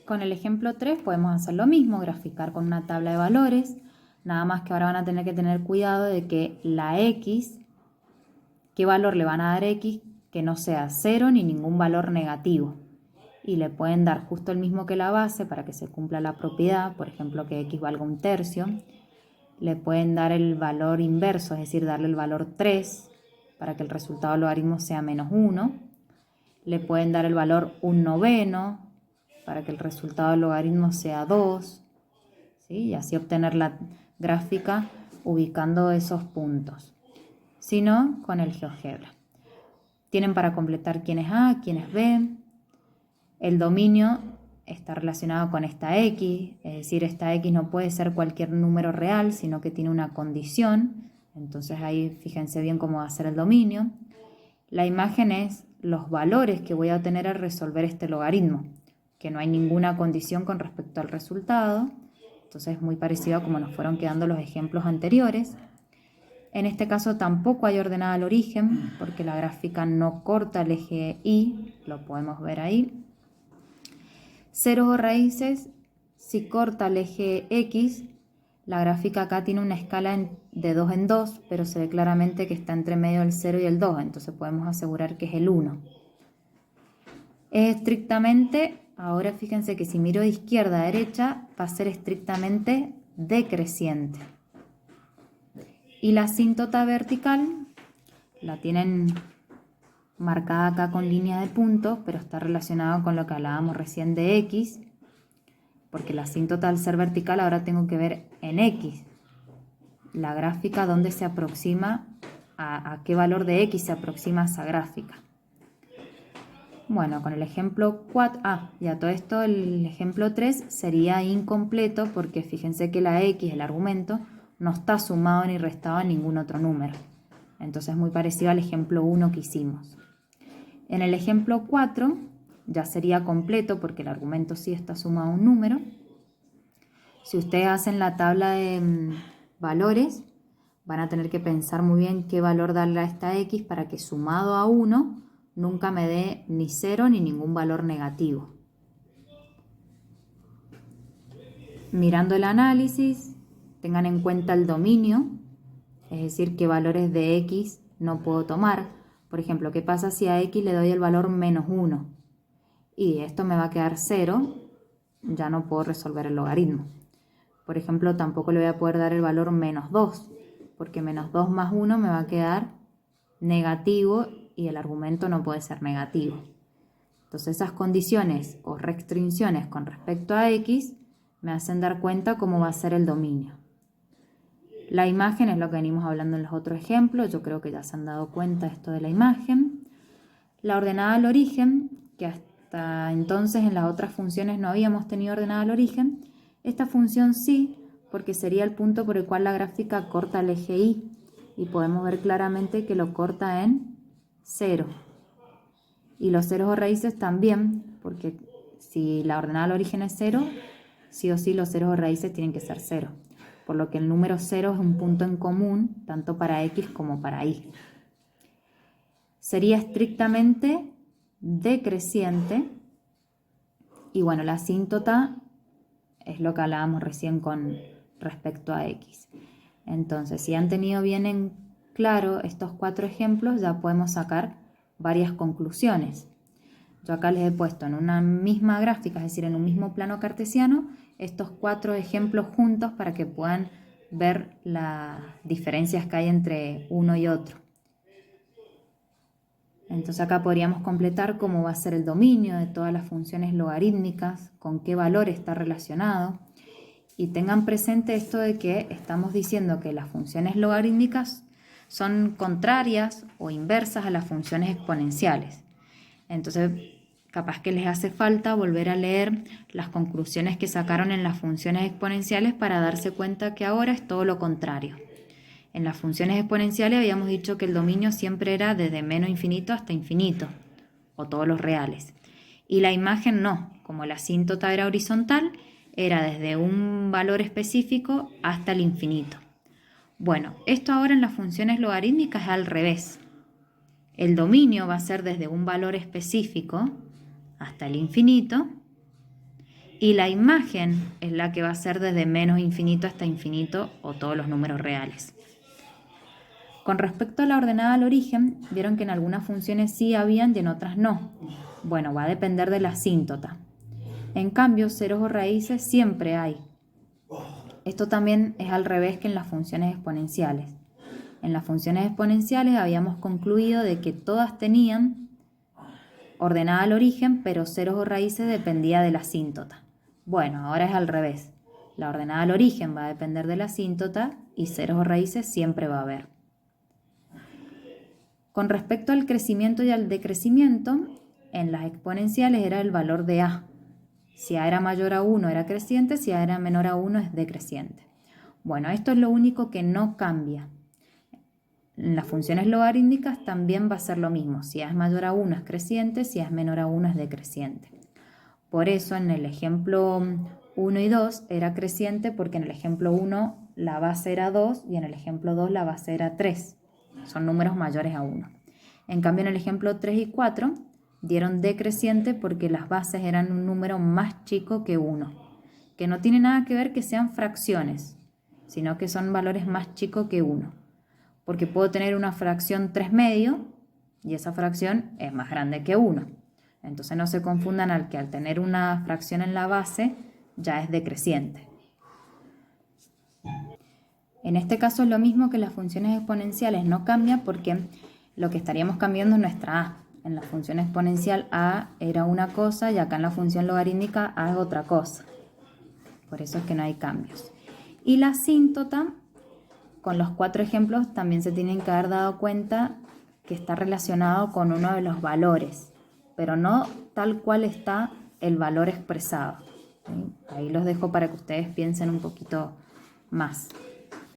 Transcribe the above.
Con el ejemplo 3 podemos hacer lo mismo, graficar con una tabla de valores, nada más que ahora van a tener que tener cuidado de que la x, qué valor le van a dar a x, que no sea 0 ni ningún valor negativo. Y le pueden dar justo el mismo que la base para que se cumpla la propiedad, por ejemplo que x valga 1/3. Le pueden dar el valor inverso, es decir, darle el valor 3 para que el resultado del logaritmo sea -1. Le pueden dar el valor 1/9 para que el resultado del logaritmo sea 2, ¿sí? Y así obtener la gráfica ubicando esos puntos. Si no, con el GeoGebra. Tienen para completar quién es A, quién es B. El dominio está relacionado con esta X, es decir, esta X no puede ser cualquier número real, sino que tiene una condición. Entonces ahí fíjense bien cómo va a ser el dominio. La imagen es los valores que voy a obtener al resolver este logaritmo, que no hay ninguna condición con respecto al resultado. Entonces es muy parecido a como nos fueron quedando los ejemplos anteriores. En este caso tampoco hay ordenada al origen, porque la gráfica no corta el eje Y, lo podemos ver ahí. Ceros o raíces, si corta el eje X, la gráfica acá tiene una escala de 2 en 2, pero se ve claramente que está entre medio del 0 y el 2, entonces podemos asegurar que es el 1. Es estrictamente, ahora fíjense que si miro de izquierda a derecha, va a ser estrictamente decreciente. Y la asíntota vertical la tienen marcada acá con línea de puntos, pero está relacionado con lo que hablábamos recién de X, porque la asíntota al ser vertical ahora tengo que ver en X la gráfica donde se aproxima, a qué valor de X se aproxima esa gráfica. Bueno, con el ejemplo 4, y a todo esto el ejemplo 3 sería incompleto porque fíjense que la X, el argumento, no está sumado ni restado a ningún otro número. Entonces es muy parecido al ejemplo 1 que hicimos. En el ejemplo 4 ya sería completo porque el argumento sí está sumado a un número. Si ustedes hacen la tabla de valores, van a tener que pensar muy bien qué valor darle a esta X para que sumado a 1 nunca me dé ni 0 ni ningún valor negativo. Mirando el análisis, tengan en cuenta el dominio, es decir, qué valores de X no puedo tomar. Por ejemplo, ¿qué pasa si a X le doy el valor -1? Y esto me va a quedar 0, ya no puedo resolver el logaritmo. Por ejemplo, tampoco le voy a poder dar el valor -2, porque -2 más 1 me va a quedar negativo y el argumento no puede ser negativo. Entonces esas condiciones o restricciones con respecto a X me hacen dar cuenta cómo va a ser el dominio. La imagen es lo que venimos hablando en los otros ejemplos, yo creo que ya se han dado cuenta esto de la imagen. La ordenada al origen, que hasta entonces en las otras funciones no habíamos tenido ordenada al origen, esta función sí, porque sería el punto por el cual la gráfica corta el eje Y, y podemos ver claramente que lo corta en 0. Y los ceros o raíces también, porque si la ordenada al origen es 0, sí o sí los ceros o raíces tienen que ser 0. Por lo que el número 0 es un punto en común, tanto para X como para Y. Sería estrictamente decreciente. Y bueno, la asíntota es lo que hablábamos recién con respecto a X. Entonces, si han tenido bien en claro estos 4 ejemplos, ya podemos sacar varias conclusiones. Yo acá les he puesto en una misma gráfica, es decir, en un mismo plano cartesiano, estos 4 ejemplos juntos para que puedan ver las diferencias que hay entre uno y otro. Entonces acá podríamos completar cómo va a ser el dominio de todas las funciones logarítmicas, con qué valor está relacionado. Y tengan presente esto de que estamos diciendo que las funciones logarítmicas son contrarias o inversas a las funciones exponenciales. Entonces, capaz que les hace falta volver a leer las conclusiones que sacaron en las funciones exponenciales para darse cuenta que ahora es todo lo contrario. En las funciones exponenciales habíamos dicho que el dominio siempre era desde menos infinito hasta infinito, o todos los reales. Y la imagen no, como la asíntota era horizontal, era desde un valor específico hasta el infinito. Bueno, esto ahora en las funciones logarítmicas es al revés. El dominio va a ser desde un valor específico hasta el infinito Y la imagen es la que va a ser desde menos infinito hasta infinito o todos los números reales. Con respecto a la ordenada al origen, vieron que en algunas funciones sí habían y en otras no. Bueno, va a depender de la asíntota. En cambio, ceros o raíces siempre hay. Esto también es al revés que en las funciones exponenciales. En las funciones exponenciales habíamos concluido de que todas tenían ordenada al origen, pero ceros o raíces dependía de la asíntota. Bueno, ahora es al revés. La ordenada al origen va a depender de la asíntota y ceros o raíces siempre va a haber. Con respecto al crecimiento y al decrecimiento, en las exponenciales era el valor de A. Si A era mayor a 1 era creciente, si A era menor a 1 es decreciente. Bueno, esto es lo único que no cambia. En las funciones logarítmicas también va a ser lo mismo. Si A es mayor a 1 es creciente, si A es menor a 1 es decreciente. Por eso en el ejemplo 1 y 2 era creciente porque en el ejemplo 1 la base era 2 y en el ejemplo 2 la base era 3. Son números mayores a 1. En cambio en el ejemplo 3 y 4 dieron decreciente porque las bases eran un número más chico que 1, que no tiene nada que ver que sean fracciones, sino que son valores más chicos que 1, porque puedo tener una fracción 3 medio y esa fracción es más grande que 1. Entonces no se confundan al que al tener una fracción en la base ya es decreciente. En este caso es lo mismo que las funciones exponenciales, no cambia porque lo que estaríamos cambiando es nuestra A. En la función exponencial A era una cosa y acá en la función logarítmica A es otra cosa. Por eso es que no hay cambios. Y la asíntota, con los 4 ejemplos también se tienen que haber dado cuenta que está relacionado con uno de los valores, pero no tal cual está el valor expresado. ¿Sí? Ahí los dejo para que ustedes piensen un poquito más.